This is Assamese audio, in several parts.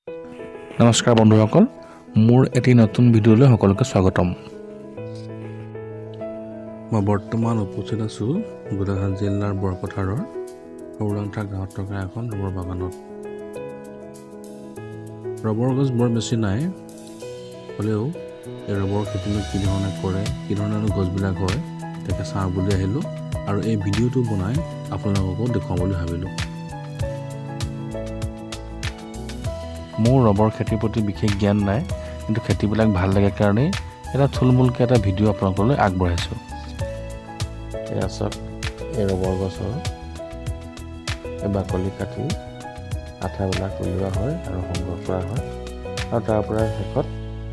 নমস্কাৰ বন্ধুসকল, মোৰ এটি নতুন ভিডিঅ'লৈ সকলোকে স্বাগতম। মই বৰ্তমান উপস্থিত আছোঁ গোলাঘাট জিলাৰ বৰপথাৰৰ সৌৰাংঠা গাঁৱত থকা এখন ৰবৰ বাগানত। ৰবৰ গছ বৰ বেছি নাই, হ'লেও এই ৰবৰ খেতিনো কি ধৰণে কৰে, কি ধৰণে গছবিলাক হয় তাকে চাওঁ বুলি আহিলোঁ আৰু এই ভিডিঅ'টো বনাই আপোনালোককো দেখুৱাম বুলি ভাবিলোঁ। মোৰ ৰবৰ খেতিৰ প্ৰতি বিশেষ জ্ঞান নাই, কিন্তু খেতিবিলাক ভাল লাগে কাৰণেই এটা থুলমূলকৈ এটা ভিডিঅ' আপোনালোকলৈ আগবঢ়াইছোঁ। এয়া চাওক, এই ৰবৰ গছৰ এই বাকলি কাটি আঠাবিলাক উলিওৱা হয় আৰু সংগ্ৰহ কৰা হয় আৰু তাৰ পৰা শেষত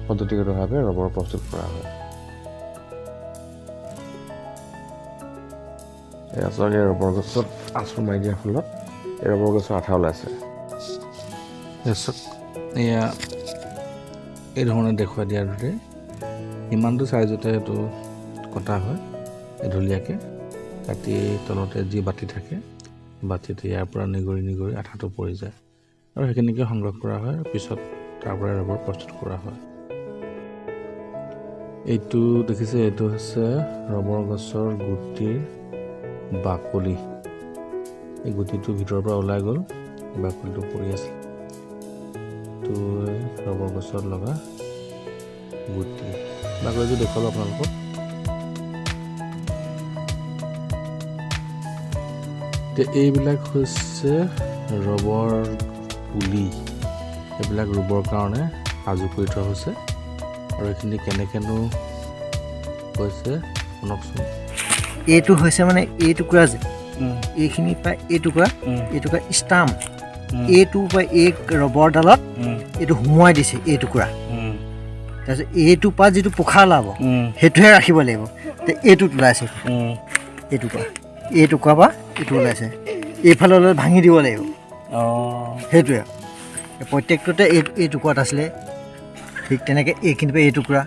পদ্ধতিগতভাৱে ৰবৰ প্ৰস্তুত কৰা হয়। এয়া চাওক, এই ৰবৰ গছত আঁচোৰ মাৰি দিয়াৰ ফলত এই ৰবৰ গছৰ আঠা ওলাইছে। এয়া এই ধৰণে দেখুৱাই দিয়াৰ দৰে ইমানটো চাইজতে এইটো কটা হয়। ধুনীয়াকৈ কাটি তলতে যি বাতি থাকে, বাতিটো ইয়াৰ পৰা নিগৰি আঠাটো পৰি যায় আৰু সেইখিনিকে সংগ্ৰহ কৰা হয়। পিছত তাৰ পৰা ৰবৰ প্ৰস্তুত কৰা হয়। এইটো দেখিছে, এইটো হৈছে ৰবৰ গছৰ গুটিৰ বাকলি। এই গুটিটো ভিতৰৰ পৰা ওলাই গ'ল, বাকলিটো পৰি আছিল। তো ৰবৰ গছত লগা গুটি বাকলিটো দেখুৱালোঁ আপোনালোকক। এইবিলাক হৈছে ৰবৰ পুলি, এইবিলাক ৰুবৰ কাৰণে সাজু কৰি থোৱা হৈছে আৰু এইখিনি কেনেকৈনো হৈছে শুনকচোন। এইটো হৈছে মানে এই টুকুৰা যে এইখিনি পৰা এই টুকুৰা ষ্টাম্প, এইটো পৰা এই ৰবৰডালত এইটো সোমোৱাই দিছে এই টুকুৰা। তাৰপিছত এইটোৰ পৰা যিটো পোখা ওলাব সেইটোহে ৰাখিব লাগিব। এইটোত ওলাইছে, এই টুকুৰা পৰা এইটো ওলাইছে, এইফালে ওলাই ভাঙি দিব লাগিব। সেইটোৱে প্ৰত্যেকটোতে এই টুকুৰাত আছিলে। ঠিক তেনেকৈ এইখিনিৰ পৰা এই টুকুৰা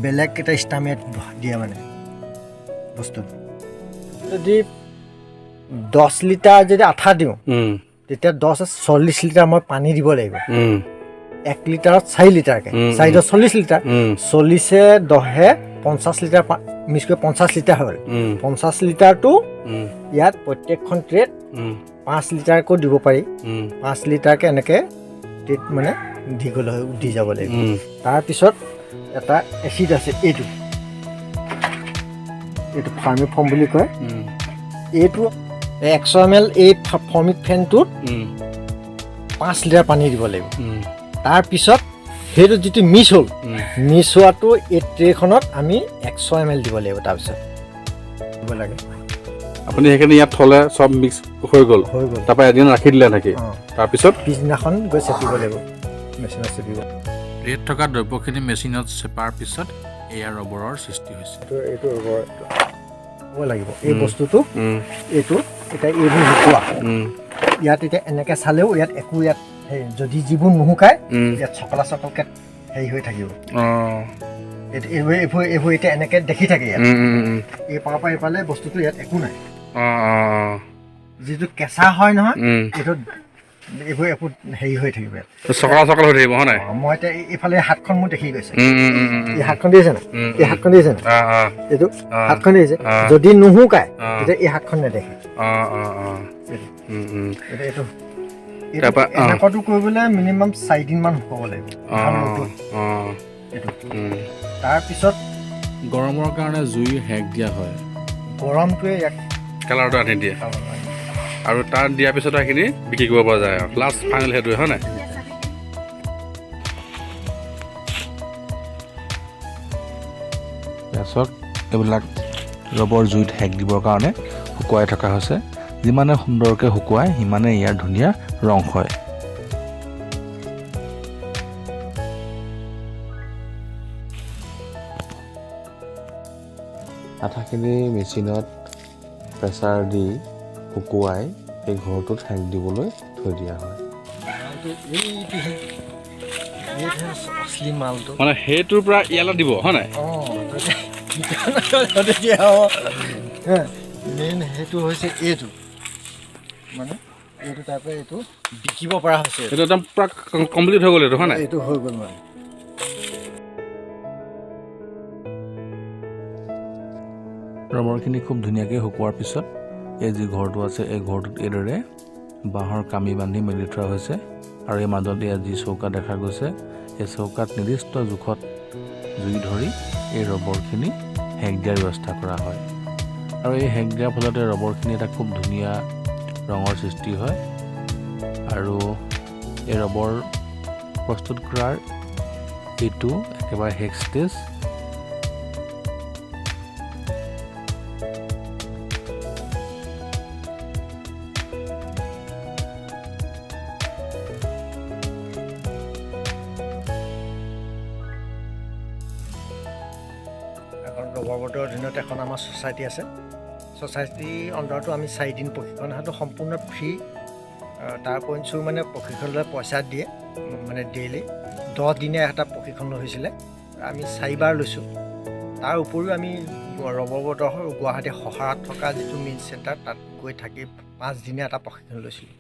বেলেগ এটা ষ্টাম্পে দিয়ে মানে বস্তু। যদি 10 লিটাৰ যদি আঠা দিওঁ তেতিয়া 40 লিটাৰ মই পানী দিব লাগিব। 1 লিটাৰত 4 লিটাৰকৈ, 4 40 লিটাৰ, 40 10 50 লিটাৰ মিক্স কৰি 50 লিটাৰ হ'ল। 50 লিটাৰটো ইয়াত প্ৰত্যেকখন ট্ৰেত 5 লিটাৰকৈ দিব পাৰি। 5 লিটাৰকৈ এনেকৈ ট্ৰেত মানে দি যাব লাগিব। তাৰপিছত এটা এচিড আছে, এইটো ফাৰ্মি ফৰ্ম বুলি কয়। এইটো 100 ml এই ফৰ্মিক ফেনটোত 5 লিটাৰ পানী দিব লাগিব। তাৰপিছত সেইটো যিটো মিক্স হ'ল, মিক্স হোৱাটো এই ট্ৰেখনত আমি 100 ml দিব লাগিব। তাৰপিছত দিব লাগে। আপুনি সেইখিনি ইয়াত থ'লে চব মিক্স হৈ গ'ল, তাৰপৰা এদিন ৰাখি দিলে নেকি? তাৰপিছত পিছদিনাখন গৈ চেপিব লাগিব, মেচিনত চেপিব। ৰেট থকা দ্ৰব্যখিনি মেচিনত চেপাৰ পিছত এয়া ৰবৰৰ সৃষ্টি হৈছে। এইটো ৰবৰ হ'ব লাগিব। এই বস্তুটো এইটো এতিয়া এইবোৰ শুকোৱা, ইয়াত এতিয়া এনেকৈ চালেও ইয়াত একো যদি যিবোৰ নুশুকায় ইয়াত চকলকৈ হেৰি হৈ থাকিব। এইবোৰ এতিয়া এনেকৈ দেখি থাকে ইয়াত। এই পাৰৰ পৰা এইফালে বস্তুটো ইয়াত একো নাই। যিটো কেঁচা হয় নহয়, এইটো এইবোৰ একো হেৰি হৈ থাকিব ইয়াত, চকল হৈ থাকিব হয় নাই? মই এতিয়া এইফালে হাতখন মোৰ দেখি গৈছে, এই হাতখন দিছে না, এই হাতখন দিছে না, এইটো হাতখন দিছে। যদি নুশুকায় তেতিয়া এই হাতখন নেদেখে। এইটো এনেকুৱাটো কৰিবলৈ মিনিমাম 4 দিনমান শুকাব লাগিব। তাৰপিছত গৰমৰ কাৰণে জুইৰ সেক দিয়া হয়। গৰমটোৱে ইয়াক কালাৰটো আনি দিয়ে আৰু তাত দিয়াৰ পিছত সেইখিনি বিক্ৰী কৰিব পৰা যায় আৰু লাষ্ট ফাইনেল সেইটোৱে হয় নাই? তাৰপিছত এইবিলাক ৰবৰ জুইত সেক দিবৰ কাৰণে শুকুৱাই থকা হৈছে। যিমানে সুন্দৰকৈ শুকুৱাই সিমানে ইয়াৰ ধুনীয়া ৰং হয়। আঠাখিনি মেচিনত প্ৰেছাৰ দি শুকুৱাই এই ঘৰটোত সেক দিবলৈ থৈ দিয়া হয়। মানে সেইটোৰ পৰা ইয়ালৈ দিব হয় নাই? মেইন সেইটো হৈছে এইটো মানে এইটো তাৰপৰা এইটো বিকিব পৰা হৈছে। এইটো একদম পুৰা কমপ্লিট হৈ গ'ল এইটো হয় নাই? এইটো হৈ গ'ল মানে। ৰবৰখিনি খুব ধুনীয়াকৈ শুকোৱাৰ পিছত এই যি ঘৰটো আছে এই ঘৰটোত এইদৰে বাঁহৰ কামি বান্ধি মেলি থোৱা হৈছে আৰু এই মাজত ইয়াত যি চৌকা দেখা গৈছে এই চৌকাত নিৰ্দিষ্ট জোখত জুই ধৰি এই ৰবৰখিনি সেক দিয়াৰ ব্যৱস্থা কৰা হয় আৰু এই সেক দিয়াৰ ফলতে ৰবৰখিনি এটা খুব ধুনীয়া ৰঙৰ সৃষ্টি হয় আৰু এই ৰবৰ প্ৰস্তুত কৰাৰ এইটো একেবাৰে শেষ ষ্টেজ। এখন ৰবৰ বোৰ্ডৰ অধীনত এখন আমাৰ ছ'চাইটি আছে। ছ'চাইটিৰ অন্তৰতো আমি 4 দিন প্ৰশিক্ষণ সেইটো সম্পূৰ্ণ ফ্ৰী। তাৰ উপৰিঞ্চিও মানে প্ৰশিক্ষণলৈ পইচা দিয়ে মানে ডেইলি 10 দিনে এটা প্ৰশিক্ষণ হৈছিলে, আমি 4 বাৰ লৈছোঁ। তাৰ উপৰিও আমি ৰবৰ বোৰ্ডৰ গুৱাহাটী সহাৰত থকা যিটো মেইন চেণ্টাৰ তাত গৈ থাকি 5 দিনীয়া এটা প্ৰশিক্ষণ লৈছিলোঁ।